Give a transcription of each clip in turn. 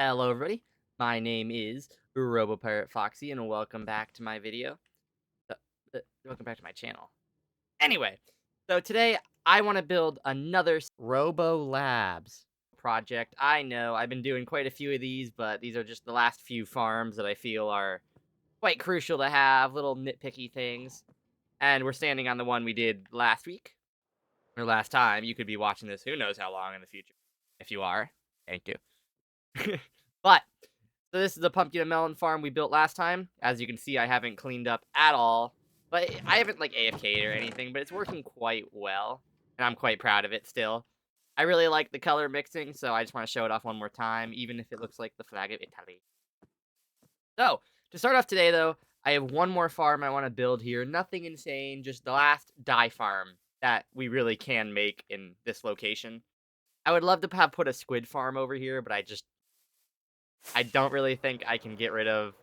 Hello everybody, my name is Robo Foxy and welcome back to my video. Uh, Welcome back to my channel. Anyway, so today I want to build another Robo Labs project. I know I've been doing quite a few of these, but these are just the last few farms that I feel are quite crucial to have, little nitpicky things. And we're standing on the one we did last week, or last time. You could be watching this who knows how long in the future. If you are, thank you. But so this is the pumpkin and melon farm we built last time. As you can see, I haven't cleaned up at all. But I haven't, like, AFK'd or anything, but it's working quite well. And I'm quite proud of it still. I really like the color mixing, so I just want to show it off one more time, even if it looks like the flag of Italy. So, to start off today, though, I have one more farm I want to build here. Nothing insane, just the last dye farm that we really can make in this location. I would love to have put a squid farm over here, but I don't really think I can get rid of...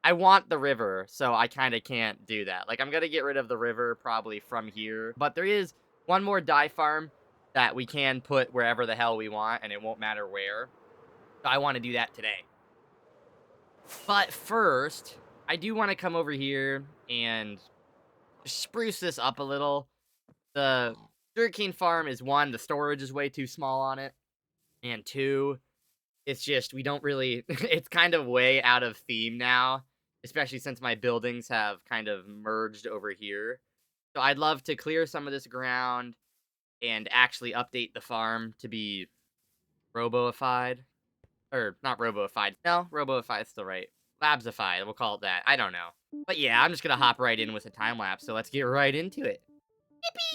I want the river, so I kind of can't do that. Like, I'm going to get rid of the river probably from here. But there is one more dye farm that we can put wherever the hell we want, and it won't matter where. So I want to do that today. But first, I do want to come over here and spruce this up a little. The sugarcane farm is one, the storage is way too small on it. And two, it's just, we don't really... it's kind of way out of theme now. Especially since my buildings have kind of merged over here. So I'd love to clear some of this ground and actually update the farm to be roboified. Or, not roboified. No, roboified is still right. Labsified, we'll call it that. I don't know. But yeah, I'm just gonna hop right in with a time lapse, so let's get right into it. Yippee!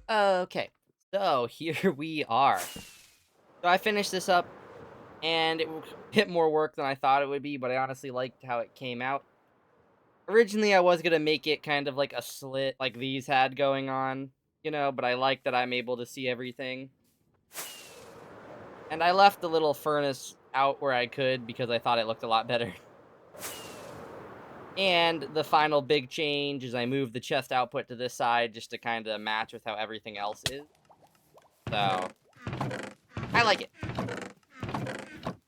Okay, so here we are. So I finished this up, and it was a bit more work than I thought it would be, but I honestly liked how it came out. Originally, I was gonna make it kind of like a slit like these had going on, but I like that I'm able to see everything. And I left the little furnace out where I could because I thought it looked a lot better. And the final big change is I moved the chest output to this side just to kind of match with how everything else is. So, I like it.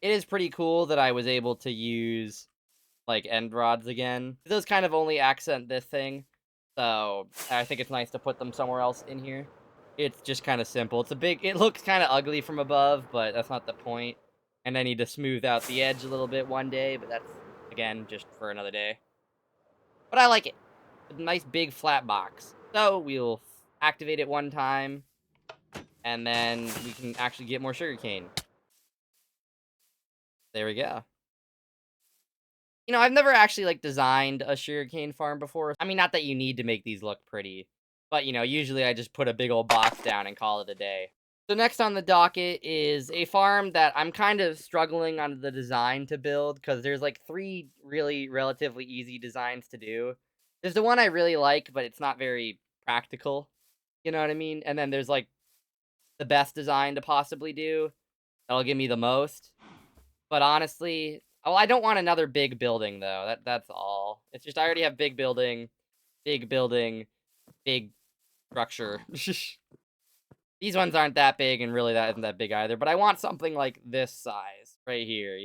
It is pretty cool that I was able to use, like, end rods again. Those kind of only accent this thing, so I think it's nice to put them somewhere else in here. It's just kind of simple. It looks kind of ugly from above, but that's not the point. And I need to smooth out the edge a little bit one day, but that's, again, just for another day. But I like it. It's a nice big flat box. So we'll activate it one time, and then we can actually get more sugarcane. There we go. I've never actually, like, designed a sugarcane farm before. I mean, not that you need to make these look pretty, but, usually I just put a big old box down and call it a day. So next on the docket is a farm that I'm kind of struggling on the design to build, because there's, like, 3 really relatively easy designs to do. There's the one I really like, but it's not very practical, you know what I mean? And then there's, like, the best design to possibly do. That'll give me the most. But honestly... Oh, I don't want another big building, though. That's all. It's just I already have big building, big structure. These ones aren't that big, and really that isn't that big either. But I want something like this size right here,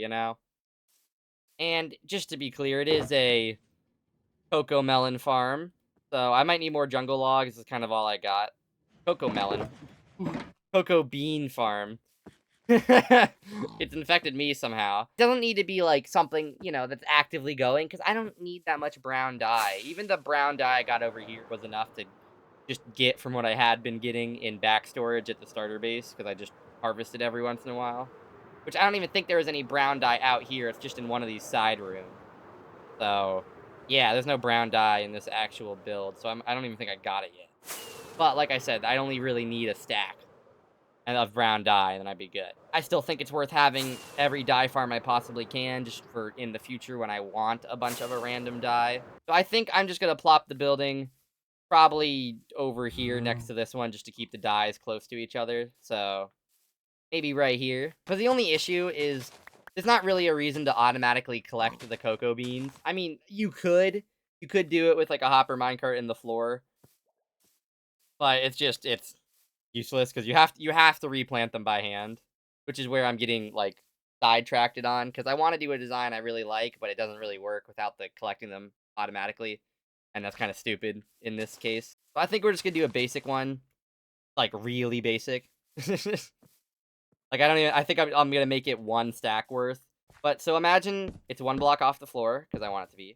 And just to be clear, it is a cocoa melon farm. So I might need more jungle logs. This is kind of all I got. cocoa melon. Cocoa bean farm. It's infected me somehow. Doesn't need to be like something, you know, that's actively going, because I don't need that much brown dye. Even the brown dye I got over here was enough to just get from what I had been getting in back storage at the starter base, because I just harvested every once in a while. Which I don't even think there was any brown dye out here. It's just in one of these side rooms. So, yeah, there's no brown dye in this actual build, so I don't even think I got it yet. But like I said, I only really need a stack of brown dye, and then I'd be good. I still think it's worth having every dye farm I possibly can, just for in the future when I want a bunch of a random dye. So I think I'm just gonna plop the building probably over here next to this one, just to keep the dyes close to each other. So maybe right here. But the only issue is there's not really a reason to automatically collect the cocoa beans. I mean, you could. You could do it with like a hopper minecart in the floor. But it's useless, because you have to replant them by hand, which is where I'm getting like sidetracked on, because I want to do a design I really like, but it doesn't really work without the collecting them automatically, and that's kind of stupid in this case. So I think we're just gonna do a basic one, like really basic. Like I think I'm gonna make it one stack worth. But so imagine it's one block off the floor, because I want it to be,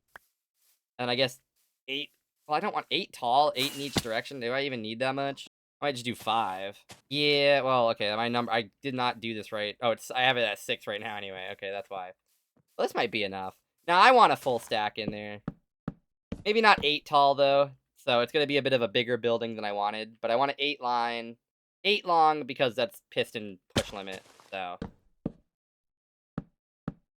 and I guess 8. Well, I don't want 8 tall, 8 in each direction. Do I even need that much? I might just do 5. Yeah, well, okay, my number, I did not do this right. Oh, I have it at 6 right now anyway. Okay, that's why. Well, this might be enough. Now, I want a full stack in there. Maybe not 8 tall, though. So it's going to be a bit of a bigger building than I wanted. But I want an 8 line. 8 long, because that's piston push limit. So.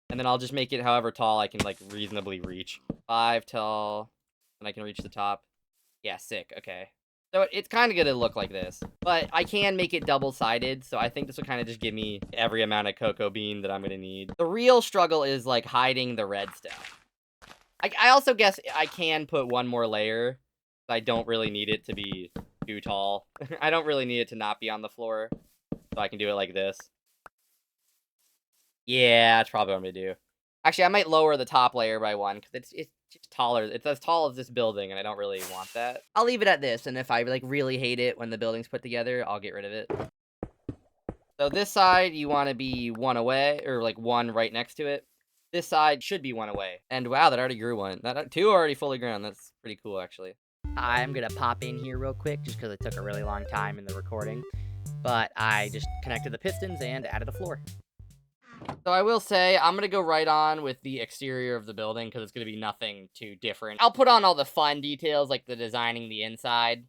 And then I'll just make it however tall I can, like, reasonably reach. 5 tall. And I can reach the top. Yeah, sick. Okay. So it's kind of going to look like this, but I can make it double-sided, so I think this will kind of just give me every amount of cocoa bean that I'm going to need. The real struggle is, like, hiding the red stuff. I also guess I can put one more layer. I don't really need it to be too tall. I don't really need it to not be on the floor, so I can do it like this. Yeah, that's probably what I'm going to do. Actually, I might lower the top layer by 1, because it's just taller. It's as tall as this building, and I don't really want that. I'll leave it at this, and if I, like, really hate it when the building's put together, I'll get rid of it. So this side, you want to be 1 away, or, like, 1 right next to it. This side should be 1 away. And wow, that already grew 1. 2 already fully grown. That's pretty cool, actually. I'm gonna pop in here real quick, just because it took a really long time in the recording. But I just connected the pistons and added a floor. So I will say, I'm going to go right on with the exterior of the building, because it's going to be nothing too different. I'll put on all the fun details, like the designing the inside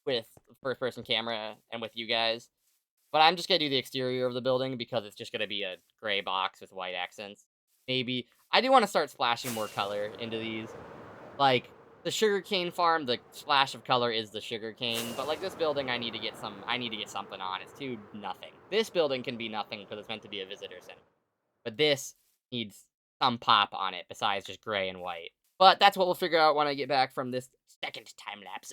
with first-person camera and with you guys. But I'm just going to do the exterior of the building, because it's just going to be a gray box with white accents. Maybe. I do want to start splashing more color into these. Like, the sugarcane farm, the splash of color is the sugarcane. But like this building, I need to get something on. It's too nothing. This building can be nothing, because it's meant to be a visitor center. But this needs some pop on it besides just gray and white. But that's what we'll figure out when I get back from this second time lapse.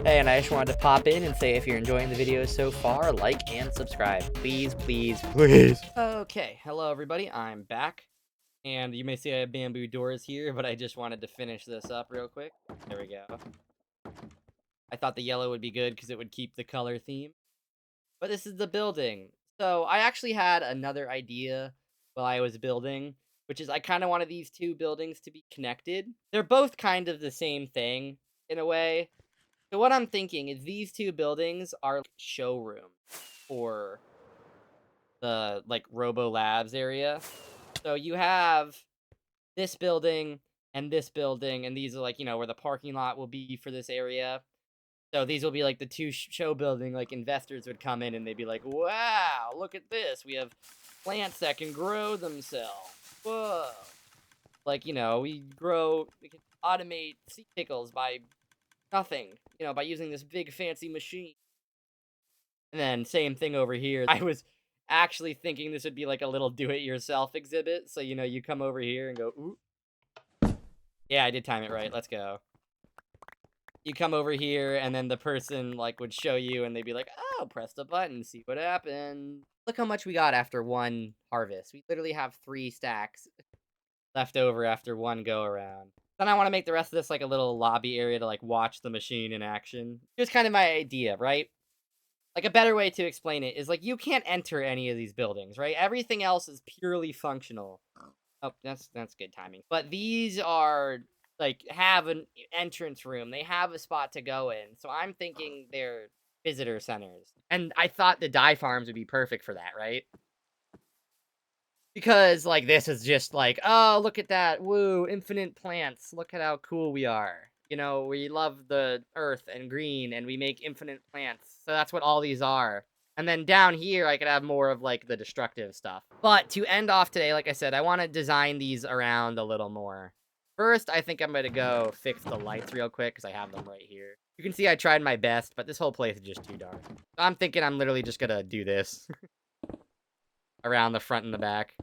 Hey, and I just wanted to pop in and say, if you're enjoying the video so far, like and subscribe. Please, please, please. Okay, hello everybody, I'm back. And you may see I have bamboo doors here, but I just wanted to finish this up real quick. There we go. I thought the yellow would be good, because it would keep the color theme. But this is the building. So I actually had another idea while I was building, which is I kind of wanted these 2 buildings to be connected. They're both kind of the same thing, in a way. So what I'm thinking is these 2 buildings are like showrooms for the, like, Robo Labs area. So you have this building, and these are, like, you know, where the parking lot will be for this area. So these will be like the two show building, like investors would come in and they'd be like, wow, look at this. We have plants that can grow themselves. Whoa. Like, we can automate sea pickles by nothing, by using this big fancy machine. And then same thing over here. I was actually thinking this would be like a little do-it-yourself exhibit. So, you come over here and go, ooh. Yeah, I did time it right. Let's go. You come over here, and then the person, like, would show you, and they'd be like, oh, press the button, see what happened. Look how much we got after one harvest. We literally have 3 stacks left over after one go-around. Then I want to make the rest of this, like, a little lobby area to, like, watch the machine in action. Here's kind of my idea, right? Like, a better way to explain it is, like, you can't enter any of these buildings, right? Everything else is purely functional. Oh, that's good timing. But these are, like, have an entrance room. They have a spot to go in. So I'm thinking they're visitor centers. And I thought the dye farms would be perfect for that, right? Because, like, this is just like, oh, look at that. Woo, infinite plants. Look at how cool we are. We love the earth and green, and we make infinite plants. So that's what all these are. And then down here, I could have more of, like, the destructive stuff. But to end off today, like I said, I want to design these around a little more. First, I think I'm going to go fix the lights real quick, because I have them right here. You can see I tried my best, but this whole place is just too dark. So I'm thinking I'm literally just going to do this. Around the front and the back.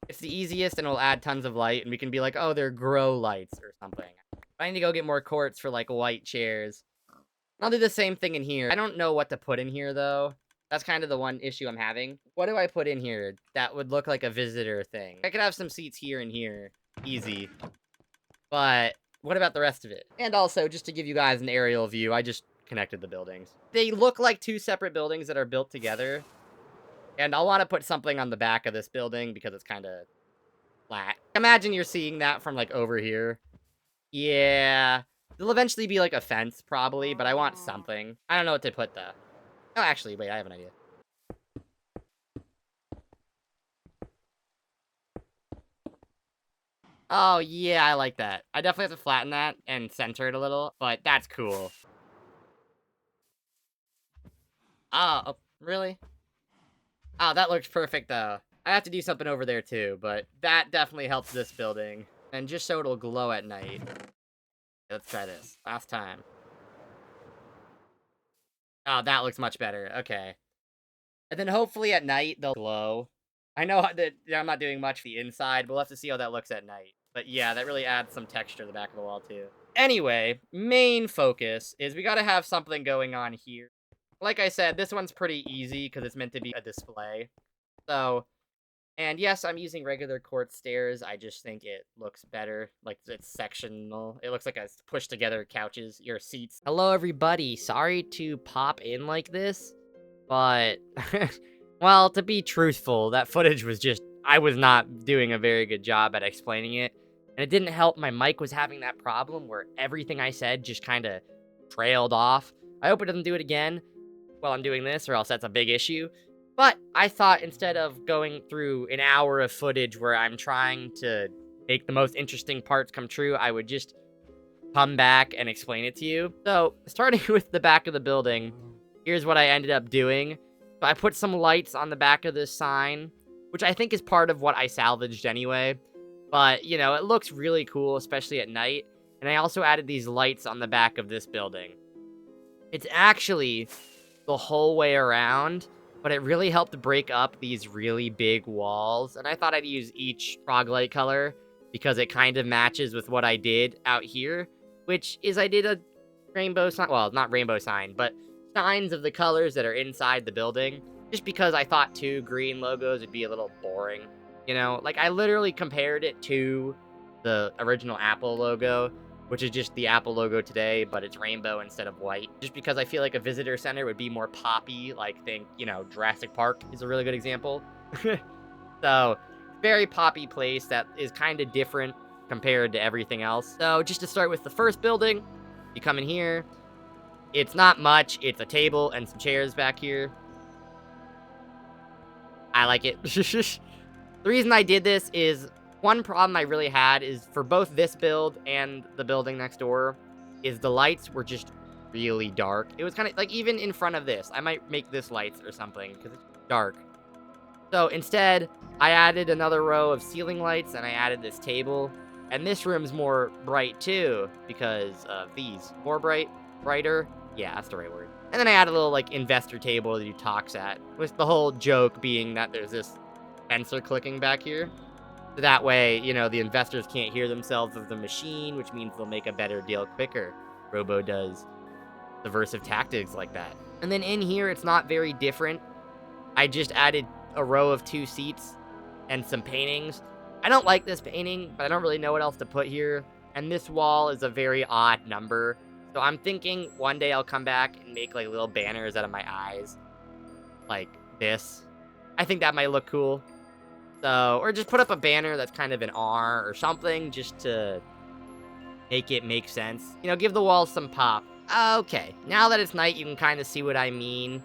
It's the easiest, and it'll add tons of light, and we can be like, oh, they're grow lights or something. I need to go get more quartz for, like, white chairs. I'll do the same thing in here. I don't know what to put in here, though. That's kind of the one issue I'm having. What do I put in here that would look like a visitor thing? I could have some seats here and here. Easy. But what about the rest of it? And also, just to give you guys an aerial view, I just connected the buildings. They look like 2 separate buildings that are built together. And I'll want to put something on the back of this building because it's kind of flat. Imagine you're seeing that from, like, over here. Yeah. There'll eventually be, like, a fence, probably, but I want something. I don't know what to put, though. Oh, actually, wait, I have an idea. Oh, yeah, I like that. I definitely have to flatten that and center it a little, but that's cool. Oh, really? Oh, that looks perfect, though. I have to do something over there, too, but that definitely helps this building. And just so it'll glow at night. Let's try this. Last time. Oh, that looks much better. Okay. And then hopefully at night, they'll glow. I know that I'm not doing much for the inside, but we'll have to see how that looks at night. But yeah, that really adds some texture to the back of the wall, too. Anyway, main focus is we gotta have something going on here. Like I said, this one's pretty easy because it's meant to be a display. So, and yes, I'm using regular quartz stairs. I just think it looks better. Like, it's sectional. It looks like a pushed together couches, your seats. Hello, everybody. Sorry to pop in like this, but, well, to be truthful, that footage was just, I was not doing a very good job at explaining it. And it didn't help my mic was having that problem where everything I said just kind of trailed off. I hope it doesn't do it again while I'm doing this, or else that's a big issue. But I thought instead of going through an hour of footage where I'm trying to make the most interesting parts come true, I would just come back and explain it to you. So, starting with the back of the building, here's what I ended up doing. So I put some lights on the back of this sign, which I think is part of what I salvaged anyway. But, it looks really cool, especially at night. And I also added these lights on the back of this building. It's actually the whole way around, but it really helped break up these really big walls. And I thought I'd use each frog light color because it kind of matches with what I did out here, which is I did a rainbow sign. Well, not rainbow sign, but signs of the colors that are inside the building, just because I thought 2 green logos would be a little boring. Like, I literally compared it to the original Apple logo, which is just the Apple logo today, but it's rainbow instead of white. Just because I feel like a visitor center would be more poppy, like, think, Jurassic Park is a really good example. So, very poppy place that is kind of different compared to everything else. So, just to start with the first building, you come in here. It's not much. It's a table and some chairs back here. I like it. The reason I did this is, one problem I really had is for both this build and the building next door, is the lights were just really dark. It was kind of like even in front of this. I might make this lights or something because it's dark. So instead, I added another row of ceiling lights and I added this table. And this room's more bright too because of these. More brighter. Yeah, that's the right word. And then I added a little like investor table that you talks at. With the whole joke being that there's this sensor clicking back here. So that way, you know, the investors can't hear themselves of the machine, which means they'll make a better deal quicker. Robo does subversive tactics like that. And then in here, it's not very different. I just added a row of 2 seats and some paintings. I don't like this painting, but I don't really know what else to put here. And this wall is a very odd number. So I'm thinking one day I'll come back and make like little banners out of my eyes. Like this. I think that might look cool. So, or just put up a banner that's kind of an R or something just to make it make sense. You know, give the walls some pop. Okay, now that it's night, you can kind of see what I mean.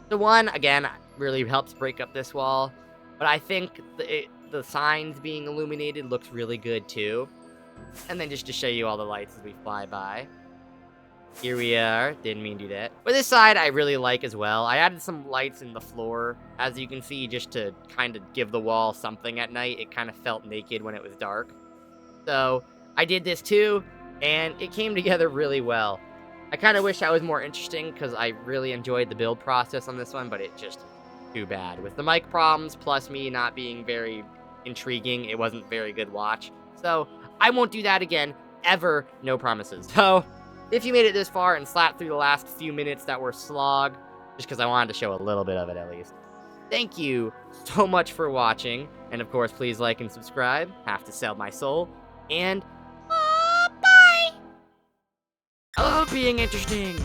The one, again, really helps break up this wall. But I think the signs being illuminated looks really good too. And then just to show you all the lights as we fly by. Here we are. Didn't mean to do that. But this side I really like as well. I added some lights in the floor, as you can see, just to kind of give the wall something at night. It kind of felt naked when it was dark. So I did this too, and it came together really well. I kind of wish I was more interesting because I really enjoyed the build process on this one, but it just too bad. With the mic problems, plus me not being very intriguing, it wasn't very good watch. So I won't do that again, ever, no promises. So if you made it this far and slapped through the last few minutes that were slog, just because I wanted to show a little bit of it at least, thank you so much for watching. And of course, please like and subscribe. Have to sell my soul. And bye! I love being interesting.